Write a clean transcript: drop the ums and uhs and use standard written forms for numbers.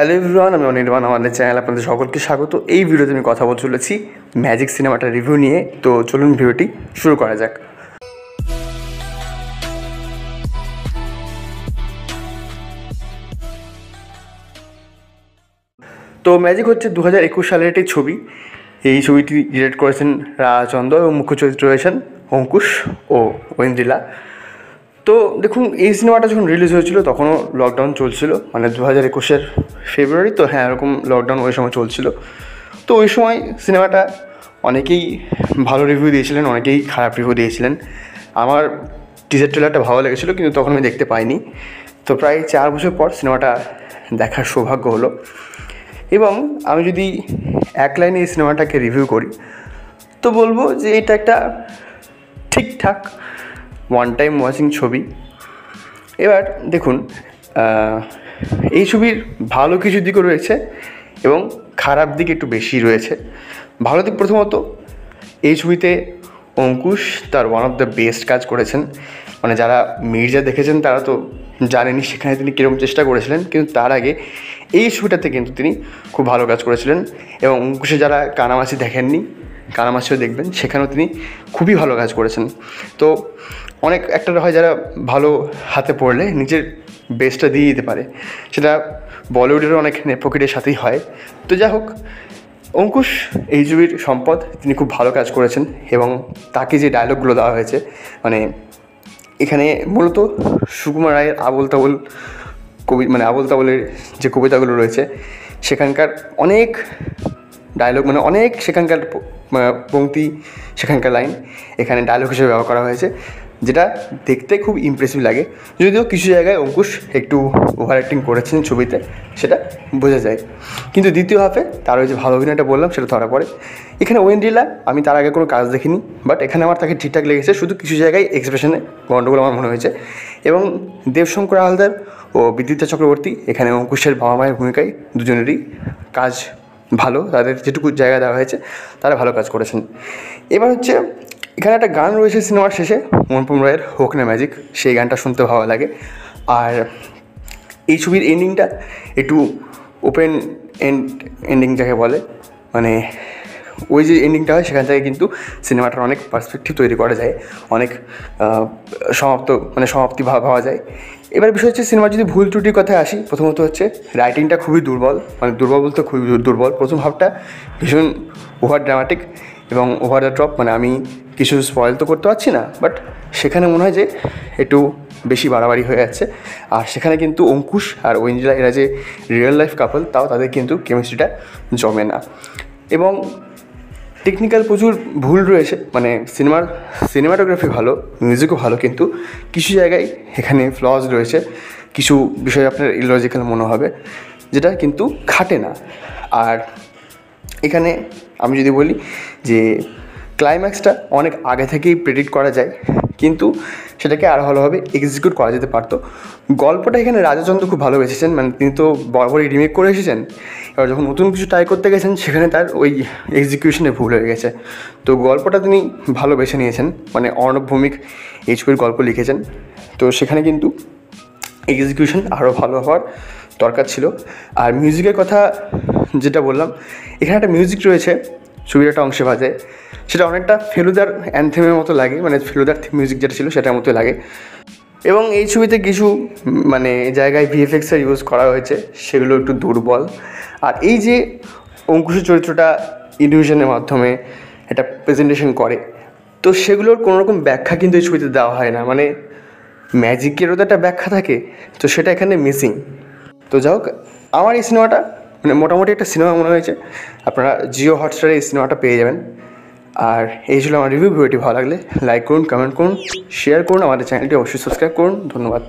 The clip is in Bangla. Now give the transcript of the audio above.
হ্যালো এভরিওয়ান, আমি অনির্বাণ। আমাদের চ্যানেল আপনাদের সকলকে স্বাগত। এই ভিডিওতে আমি কথা বলতে চলেছি ম্যাজিক সিনেমাটার রিভিউ নিয়ে। তো চলুন ভিডিওটি শুরু করা যাক। তো ম্যাজিক হচ্ছে 2021 সালের একটি ছবি। এই ছবিটি ডিরেক্ট করেছেন রাজচন্দ্র এবং মুখ্য চরিত্র রয়েছেন অঙ্কুশ ও ঐন্দ্রিলা। তো দেখুন, এই সিনেমাটা যখন রিলিজ হয়েছিল তখনও লকডাউন চলছিল, মানে 2021 ফেব্রুয়ারি। তো হ্যাঁ, এরকম লকডাউন ওই সময় চলছিল। তো ওই সময় সিনেমাটা অনেকেই ভালো রিভিউ দিয়েছিলেন, অনেকেই খারাপ রিভিউ দিয়েছিলেন। আমার টিজার ট্রেলারটা ভালো লেগেছিলো, কিন্তু তখন আমি দেখতে পাইনি। তো প্রায় 4 বছর পর সিনেমাটা দেখার সৌভাগ্য হলো। এবং আমি যদি এক লাইনে এই সিনেমাটাকে রিভিউ করি তো বলবো যে এটা একটা ঠিকঠাক ওয়ান টাইম ওয়াচিং ছবি। এবার দেখুন, এই ছবির ভালো কিছু দিকও রয়েছে এবং খারাপ দিক একটু বেশি রয়েছে। ভালো দিক প্রথমত, এই ছবিতে অঙ্কুশ তার ওয়ান অফ দ্য বেস্ট কাজ করেছেন। মানে যারা মির্জা দেখেছেন তারা তো জানেনই সেখানে তিনি কীরকম চেষ্টা করেছিলেন, কিন্তু তার আগে এই ছবিটাতে কিন্তু তিনি খুব ভালো কাজ করেছিলেন। এবং অঙ্কুশে যারা কানামাছি দেখেননি, কানামাছিও দেখবেন, সেখানেও তিনি খুবই ভালো কাজ করেছেন। তো অনেক অ্যাক্টর হয় যারা ভালো হাতে পড়লে নিজের বেস্টটা দিয়ে দিতে পারে, সেটা বলিউডেরও অনেক নেপোকেটের সাথেই হয়। তো যাই হোক, অঙ্কুশ এই ছবির সম্পদ, তিনি খুব ভালো কাজ করেছেন। এবং তাকে যে ডায়লগগুলো দেওয়া হয়েছে, মানে এখানে মূলত সুকুমার রায়ের আবোল তাবোল মানে আবোল তাবোলের যে কবিতাগুলো রয়েছে সেখানকার অনেক ডায়লগ, মানে অনেক সেখানকার পংক্তি, সেখানকার লাইন এখানে ডায়লগ হিসেবে ব্যবহার করা হয়েছে, যেটা দেখতে খুব ইমপ্রেসিভ লাগে। যদিও কিছু জায়গায় অঙ্কুশ একটু ওভার অ্যাক্টিং করেছেন ছবিতে, সেটা বোঝা যায়। কিন্তু দ্বিতীয় হাফে তার ওই যে ভালো অভিনয়টা বললাম সেটা ধরা পড়ে। এখানে ঐন্দ্রিলা আমি তার আগে কোনো কাজ দেখিনি, বাট এখানে আমার তাকে ঠিকঠাক লেগেছে। শুধু কিছু জায়গায় এক্সপ্রেশনে গণ্ডগোল আমার মনে হয়েছে। এবং দেবশঙ্কর হালদার ও বিদ্যুৎ চক্রবর্তী এখানে অঙ্কুশের বাবা মায়ের ভূমিকায় দুজনেরই কাজ ভালো, তাদের যেটুকু জায়গা দেওয়া হয়েছে তারা ভালো কাজ করেছেন। এবার হচ্ছে এখানে একটা গান রয়েছে সিনেমার শেষে, অনুপম রায়ের হোক না ম্যাজিক, সেই গানটা শুনতে ভালো লাগে। আর এই ছবির এন্ডিংটা একটু ওপেন এন্ডিং যাকে বলে, মানে ওই যে এন্ডিংটা হয় সেখান থেকে কিন্তু সিনেমাটার অনেক পার্সপেক্টিভ তৈরি করা যায়, অনেক সমাপ্তি ভাবা যায়। এবার বিষয় হচ্ছে সিনেমার যদি ভুল ত্রুটির কথায় আসি, প্রথমত হচ্ছে রাইটিংটা খুবই দুর্বল, মানে দুর্বল বলতে খুবই দুর্বল। প্রথম হাফটা ভীষণ ওভার ড্রামাটিক এবং ওভার দ্য টপ, মানে আমি কিছু স্পয়েল তো করতে পারছি না, বাট সেখানে মনে হয় যে একটু বেশি বাড়াবাড়ি হয়ে যাচ্ছে। আর সেখানে কিন্তু অঙ্কুশ আর ঐন্দ্রিলা এরা যে রিয়েল লাইফ কাপল, তাও তাদের কিন্তু কেমিস্ট্রিটা জমে না। এবং টেকনিক্যাল প্রচুর ভুল রয়েছে, মানে সিনেমাটোগ্রাফি ভালো, মিউজিকও ভালো, কিন্তু কিছু জায়গায় এখানে ফ্লজ রয়েছে। কিছু বিষয় আপনার ইলজিক্যাল মনে হবে, যেটা কিন্তু খাটে না। আর এখানে আমি যদি বলি যে ক্লাইম্যাক্সটা অনেক আগে থেকেই প্রেডিক্ট করা যায়, কিন্তু সেটাকে আরও ভালোভাবে এক্সিকিউট করা যেতে পারতো। গল্পটা এখানে রাজচন্দ্র খুব ভালো বেঁচেছেন, মানে তিনি তো বরাবরই রিমেক করে এসেছেন। এবার যখন নতুন কিছু ট্রাই করতে গেছেন সেখানে তার ওই এক্সিকিউশনে ভুল হয়ে গেছে। তো গল্পটা তিনি ভালো বেছে নিয়েছেন, মানে অর্ণব ভৌমিক এই ছবির গল্প লিখেছেন। তো সেখানে কিন্তু এক্সিকিউশন আরও ভালো হওয়ার দরকার ছিল। আর মিউজিকের কথা যেটা বললাম, এখানে একটা মিউজিক রয়েছে ছবির একটা অংশে বাজে, সেটা অনেকটা ফেলুদার অ্যানথেমের মতো লাগে, মানে ফেলুদার মিউজিক যেটা ছিল সেটার মতো লাগে। এবং এই ছবিতে কিছু মানে জায়গায় ভিএফএক্সের ইউজ করা হয়েছে, সেগুলো একটু দুর্বল। আর এই যে অঙ্কুশের চরিত্রটা ইলিউশনের মাধ্যমে একটা প্রেজেন্টেশন করে, তো সেগুলোর কোনোরকম ব্যাখ্যা কিন্তু এই ছবিতে দেওয়া হয় না। মানে ম্যাজিকেরও তো একটা ব্যাখ্যা থাকে, তো সেটা এখানে মিসিং। তো যাই হোক, আমার এই সিনেমাটা মানে মোটামুটি একটা সিনেমা মনে হয়েছে। আপনারা জিও হটস্টারে এই সিনেমাটা পেয়ে যাবেন। আর এই ছিল আমার রিভিউ। ভিডিওটি ভালো লাগলে লাইক করুন, কমেন্ট করুন, শেয়ার করুন, আমাদের চ্যানেলটি অবশ্যই সাবস্ক্রাইব করুন। ধন্যবাদ।